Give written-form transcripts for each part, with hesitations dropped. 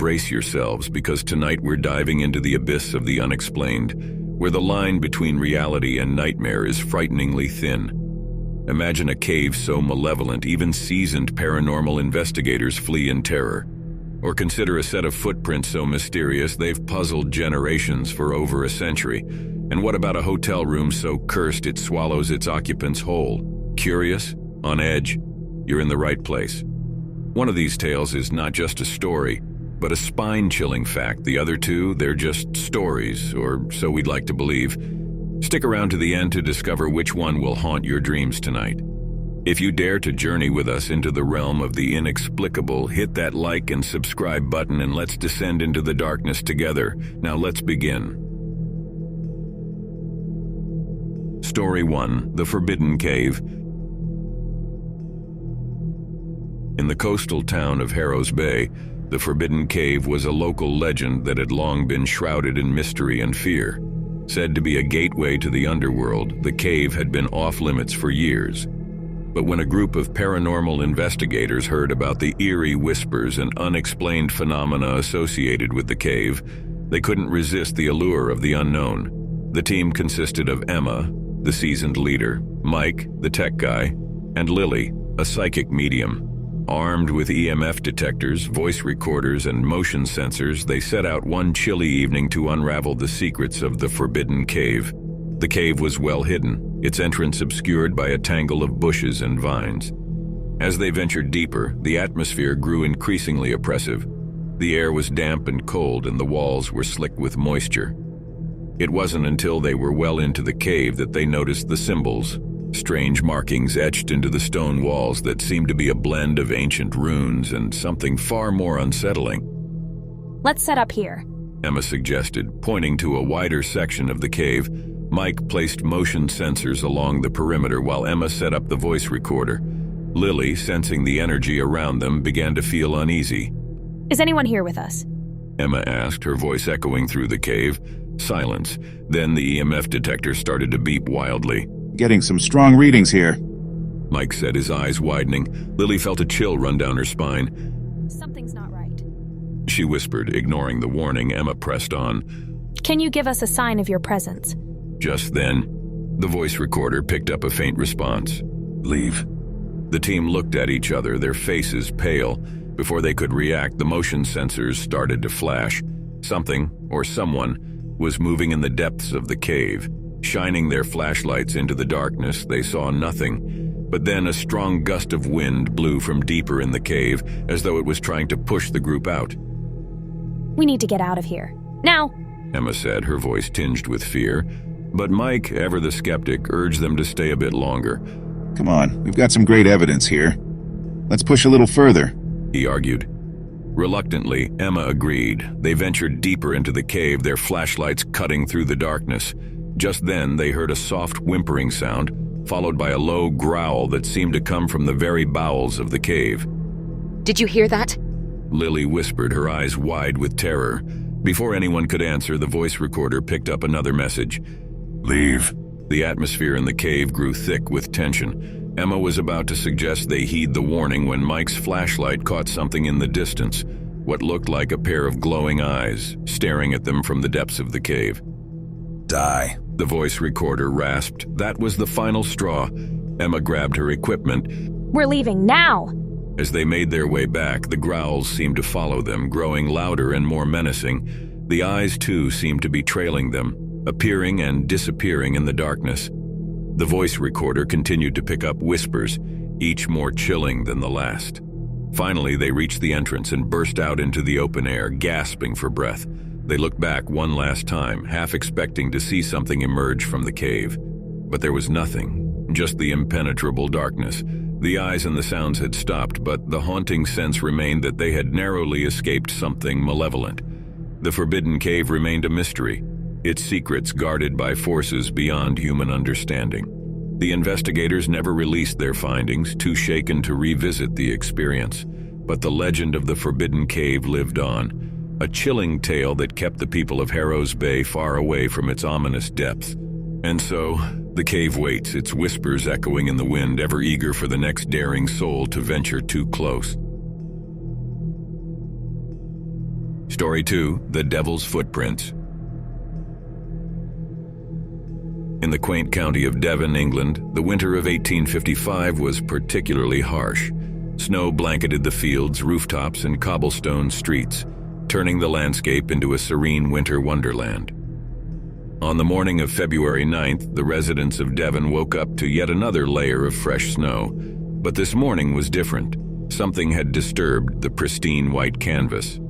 brace yourselves, because tonight we're diving into the abyss of the unexplained, where the line between reality and nightmare is frighteningly thin. Imagine a cave so malevolent even seasoned paranormal investigators flee in terror. Or consider a set of footprints so mysterious they've puzzled generations for over a century. And what about a hotel room so cursed it swallows its occupants whole? Curious? On edge? You're in the right place. One of these tales is not just a story, but a spine-chilling fact. The other two, they're just stories, or so we'd like to believe. Stick around to the end to discover which one will haunt your dreams tonight. If you dare to journey with us into the realm of the inexplicable, hit that like and subscribe button and let's descend into the darkness together. Now let's begin. Story 1: The Forbidden Cave. In the coastal town of Harrows Bay, the Forbidden Cave was a local legend that had long been shrouded in mystery and fear. Said to be a gateway to the underworld, the cave had been off-limits for years. But when a group of paranormal investigators heard about the eerie whispers and unexplained phenomena associated with the cave, they couldn't resist the allure of the unknown. The team consisted of Emma, the seasoned leader, Mike, the tech guy, and Lily, a psychic medium. Armed with EMF detectors, voice recorders, and motion sensors, they set out one chilly evening to unravel the secrets of the Forbidden Cave. The cave was well hidden, its entrance obscured by a tangle of bushes and vines. As they ventured deeper, the atmosphere grew increasingly oppressive. The air was damp and cold, and the walls were slick with moisture. It wasn't until they were well into the cave that they noticed the symbols, strange markings etched into the stone walls that seemed to be a blend of ancient runes and something far more unsettling. Let's set up here, Emma suggested, pointing to a wider section of the cave. Mike placed motion sensors along the perimeter while Emma set up the voice recorder. Lily, sensing the energy around them, began to feel uneasy. Is anyone here with us? Emma asked, her voice echoing through the cave. Silence. Then the EMF detector started to beep wildly. Getting some strong readings here, Mike said, his eyes widening. Lily felt a chill run down her spine. Something's not right, she whispered, ignoring the warning. Emma pressed on. Can you give us a sign of your presence? Just then, the voice recorder picked up a faint response. Leave. The team looked at each other, their faces pale. Before they could react, the motion sensors started to flash. Something, or someone, was moving in the depths of the cave. Shining their flashlights into the darkness, they saw nothing. But then a strong gust of wind blew from deeper in the cave, as though it was trying to push the group out. We need to get out of here. Now! Emma said, her voice tinged with fear. But Mike, ever the skeptic, urged them to stay a bit longer. Come on, we've got some great evidence here. Let's push a little further, he argued. Reluctantly, Emma agreed. They ventured deeper into the cave, their flashlights cutting through the darkness. Just then, they heard a soft whimpering sound, followed by a low growl that seemed to come from the very bowels of the cave. Did you hear that? Lily whispered, her eyes wide with terror. Before anyone could answer, the voice recorder picked up another message. Leave. The atmosphere in the cave grew thick with tension. Emma was about to suggest they heed the warning when Mike's flashlight caught something in the distance, what looked like a pair of glowing eyes, staring at them from the depths of the cave. Die, the voice recorder rasped. That was the final straw. Emma grabbed her equipment. We're leaving now! As they made their way back, the growls seemed to follow them, growing louder and more menacing. The eyes, too, seemed to be trailing them, appearing and disappearing in the darkness. The voice recorder continued to pick up whispers, each more chilling than the last. Finally, they reached the entrance and burst out into the open air, gasping for breath. They looked back one last time, half expecting to see something emerge from the cave. But there was nothing, just the impenetrable darkness. The eyes and the sounds had stopped, but the haunting sense remained that they had narrowly escaped something malevolent. The Forbidden Cave remained a mystery, its secrets guarded by forces beyond human understanding. The investigators never released their findings, too shaken to revisit the experience. But the legend of the Forbidden Cave lived on, a chilling tale that kept the people of Harrows Bay far away from its ominous depths. And so, the cave waits, its whispers echoing in the wind, ever eager for the next daring soul to venture too close. Story 2, The Devil's Footprints. In the quaint county of Devon, England, the winter of 1855 was particularly harsh. Snow blanketed the fields, rooftops, and cobblestone streets, turning the landscape into a serene winter wonderland. On the morning of February 9th, the residents of Devon woke up to yet another layer of fresh snow. But this morning was different. Something had disturbed the pristine white canvas.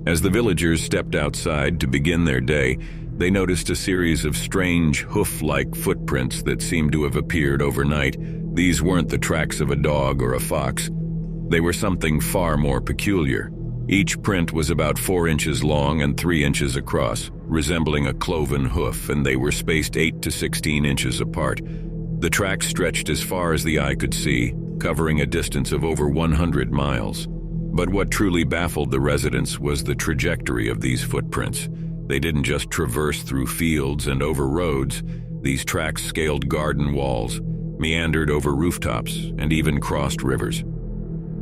As the villagers stepped outside to begin their day, they noticed a series of strange, hoof-like footprints that seemed to have appeared overnight. These weren't the tracks of a dog or a fox. They were something far more peculiar. Each print was about 4 inches long and 3 inches across, resembling a cloven hoof, and they were spaced 8 to 16 inches apart. The tracks stretched as far as the eye could see, covering a distance of over 100 miles. But what truly baffled the residents was the trajectory of these footprints. They didn't just traverse through fields and over roads. These tracks scaled garden walls, meandered over rooftops, and even crossed rivers.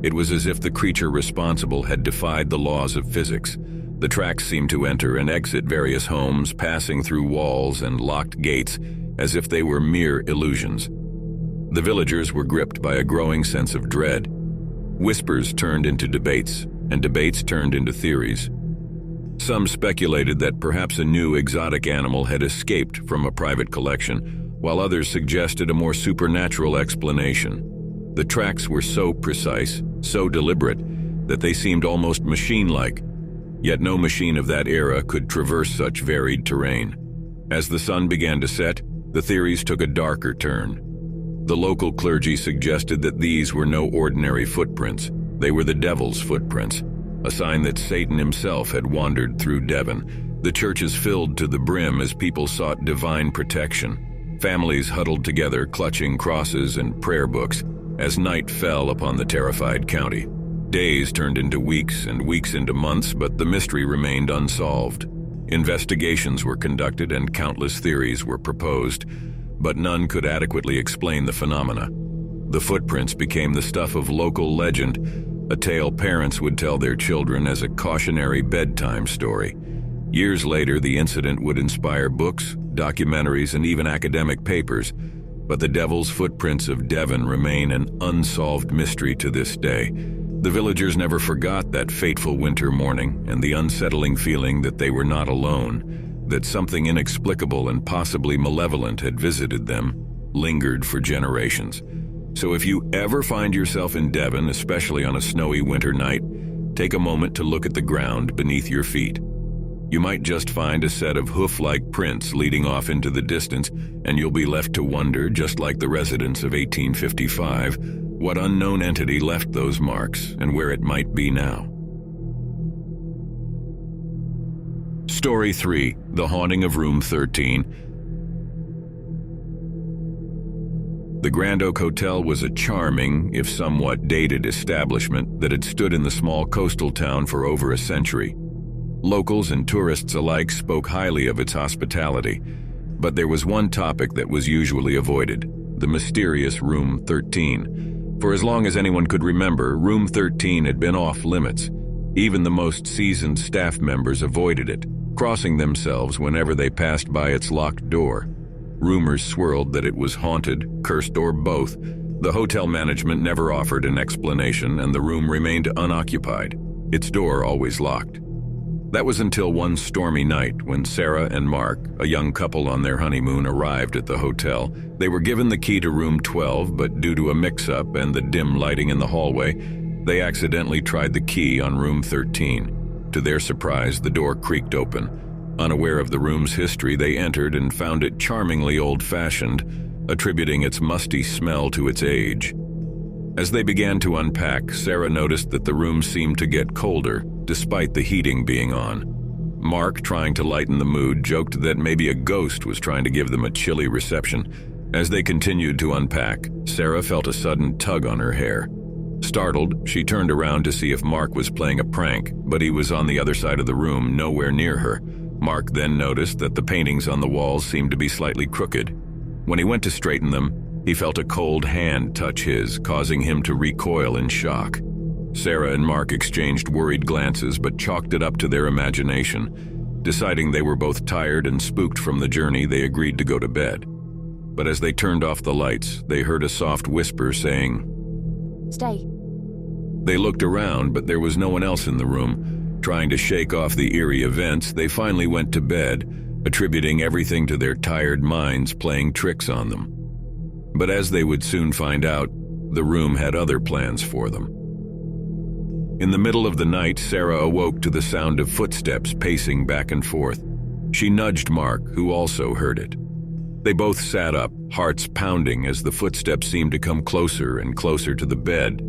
It was as if the creature responsible had defied the laws of physics. The tracks seemed to enter and exit various homes, passing through walls and locked gates, as if they were mere illusions. The villagers were gripped by a growing sense of dread. Whispers turned into debates, and debates turned into theories. Some speculated that perhaps a new exotic animal had escaped from a private collection, while others suggested a more supernatural explanation. The tracks were so precise, so deliberate, that they seemed almost machine-like. Yet no machine of that era could traverse such varied terrain. As the sun began to set, the theories took a darker turn. The local clergy suggested that these were no ordinary footprints. They were the devil's footprints, a sign that Satan himself had wandered through Devon. The churches filled to the brim as people sought divine protection. Families huddled together, clutching crosses and prayer books, as night fell upon the terrified county. Days turned into weeks and weeks into months, but the mystery remained unsolved. Investigations were conducted and countless theories were proposed, but none could adequately explain the phenomena. The footprints became the stuff of local legend, a tale parents would tell their children as a cautionary bedtime story. Years later, the incident would inspire books, documentaries, and even academic papers, but the Devil's Footprints of Devon remain an unsolved mystery to this day. The villagers never forgot that fateful winter morning and the unsettling feeling that they were not alone, that something inexplicable and possibly malevolent had visited them, lingered for generations. So if you ever find yourself in Devon, especially on a snowy winter night, take a moment to look at the ground beneath your feet. You might just find a set of hoof-like prints leading off into the distance, and you'll be left to wonder, just like the residents of 1855, what unknown entity left those marks and where it might be now. Story 3, The Haunting of Room 13. The Grand Oak Hotel was a charming, if somewhat dated establishment that had stood in the small coastal town for over a century. Locals and tourists alike spoke highly of its hospitality, but there was one topic that was usually avoided: the mysterious Room 13. For as long as anyone could remember, Room 13 had been off limits. Even the most seasoned staff members avoided it, crossing themselves whenever they passed by its locked door. Rumors swirled that it was haunted, cursed, or both. The hotel management never offered an explanation, and the room remained unoccupied, its door always locked. That was until one stormy night when Sarah and Mark, a young couple on their honeymoon, arrived at the hotel. They were given the key to room 12, but due to a mix-up and the dim lighting in the hallway, they accidentally tried the key on room 13. To their surprise, the door creaked open. Unaware of the room's history, they entered and found it charmingly old-fashioned, attributing its musty smell to its age. As they began to unpack, Sarah noticed that the room seemed to get colder, despite the heating being on. Mark, trying to lighten the mood, joked that maybe a ghost was trying to give them a chilly reception. As they continued to unpack, Sarah felt a sudden tug on her hair. Startled, she turned around to see if Mark was playing a prank, but he was on the other side of the room, nowhere near her. Mark then noticed that the paintings on the walls seemed to be slightly crooked. When he went to straighten them, he felt a cold hand touch his, causing him to recoil in shock. Sarah and Mark exchanged worried glances but chalked it up to their imagination. Deciding they were both tired and spooked from the journey, they agreed to go to bed. But as they turned off the lights, they heard a soft whisper saying, Stay. They looked around, but there was no one else in the room. Trying to shake off the eerie events, they finally went to bed, attributing everything to their tired minds playing tricks on them. But as they would soon find out, the room had other plans for them. In the middle of the night, Sarah awoke to the sound of footsteps pacing back and forth. She nudged Mark, who also heard it. They both sat up, hearts pounding as the footsteps seemed to come closer and closer to the bed.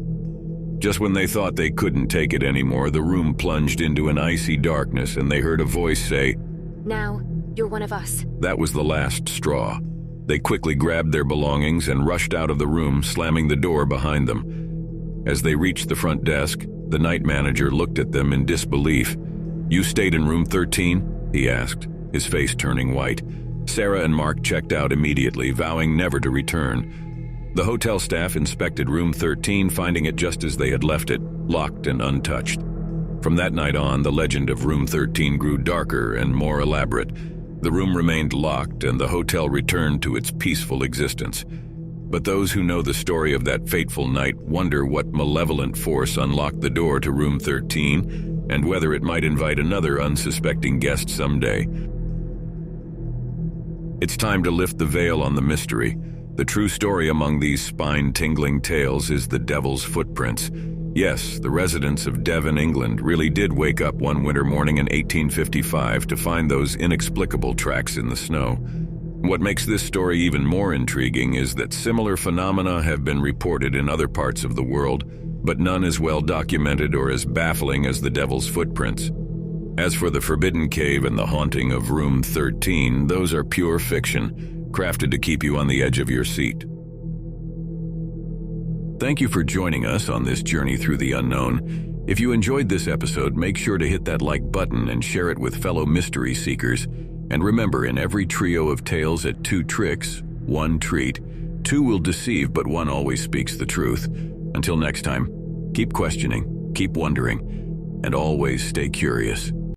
Just when they thought they couldn't take it anymore, the room plunged into an icy darkness and they heard a voice say, Now, you're one of us. That was the last straw. They quickly grabbed their belongings and rushed out of the room, slamming the door behind them. As they reached the front desk, the night manager looked at them in disbelief. You stayed in room 13? He asked, his face turning white. Sarah and Mark checked out immediately, vowing never to return. The hotel staff inspected room 13, finding it just as they had left it, locked and untouched. From that night on, the legend of room 13 grew darker and more elaborate. The room remained locked and the hotel returned to its peaceful existence. But those who know the story of that fateful night wonder what malevolent force unlocked the door to room 13 and whether it might invite another unsuspecting guest someday. It's time to lift the veil on the mystery. The true story among these spine-tingling tales is the Devil's Footprints. Yes, the residents of Devon, England, really did wake up one winter morning in 1855 to find those inexplicable tracks in the snow. What makes this story even more intriguing is that similar phenomena have been reported in other parts of the world, but none as well documented or as baffling as the Devil's Footprints. As for the Forbidden Cave and the haunting of room 13, those are pure fiction, crafted to keep you on the edge of your seat. Thank you for joining us on this journey through the unknown. If you enjoyed this episode, make sure to hit that like button and share it with fellow mystery seekers. And remember, in every trio of tales at 2 tricks, 1 treat. 2 will deceive, but 1 always speaks the truth. Until next time, keep questioning, keep wondering, and always stay curious.